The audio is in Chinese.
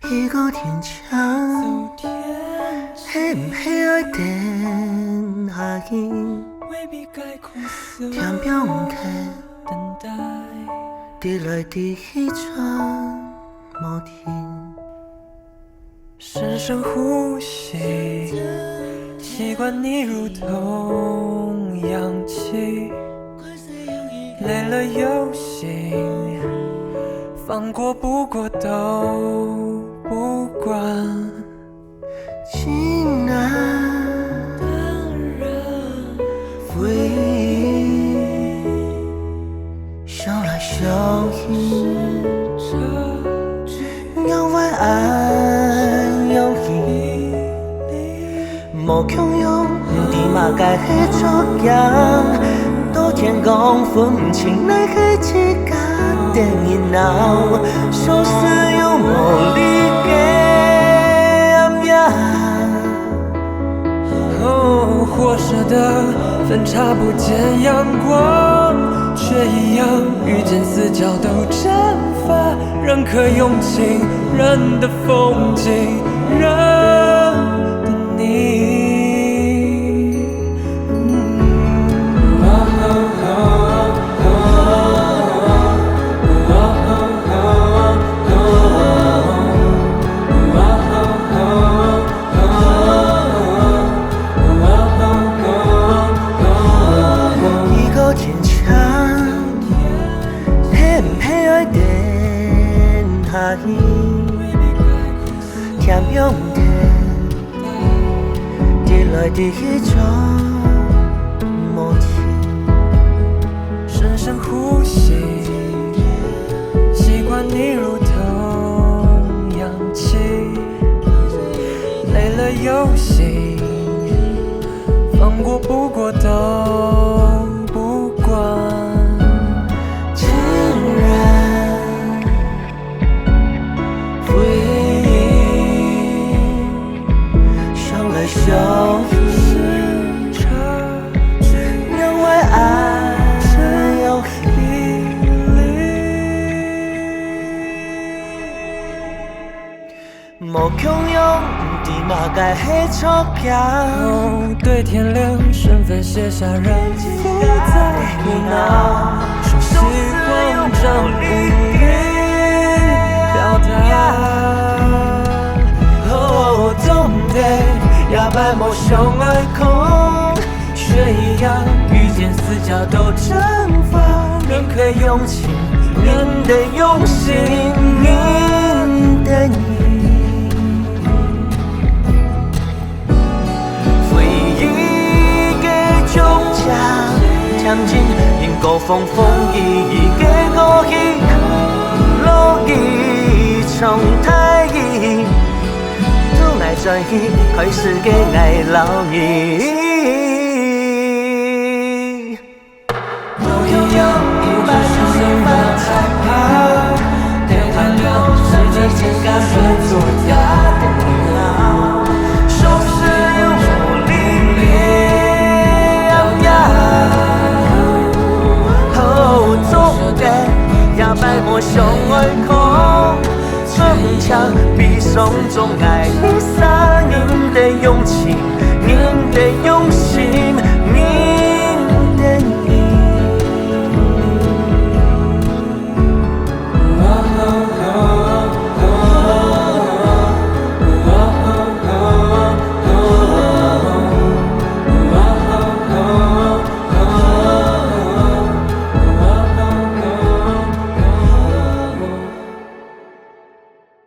一个天长，会不会爱等下去？天边不看，滴来滴去转无停。深深呼吸，习惯你如同氧气，累了又醒，放过不过都不管。情啊，回忆想来想去，让我爱有意，无强用，你嘛该去作样。到天光分不清哪个是假的热闹，相思又无力给暗夜。或舍得分叉不见阳光，却一样遇见四角都蒸发。人可用情，人的风景，人的你。天边不滴来滴去转无停。深深呼吸，习惯你如同氧气，累了又醒，放过不过都不管。小雨，让我爱有距离，无强用，你嘛该去作样。对天亮，身份写下人复杂苦恼，熟悉慌张无力表达。总得也摆梦想爱空，却一样遇见四角都蒸发。人可用情，人得用心，你的你，回忆嘅终将将近，因果风风雨雨嘅过去，路已从太远。爱在意，开始嘅爱老你。不要一直是谁犯害怕，天太亮，世界情感是作假的闹，手势又无力亮呀。总得也摆梦想爱空，逞强比上总爱。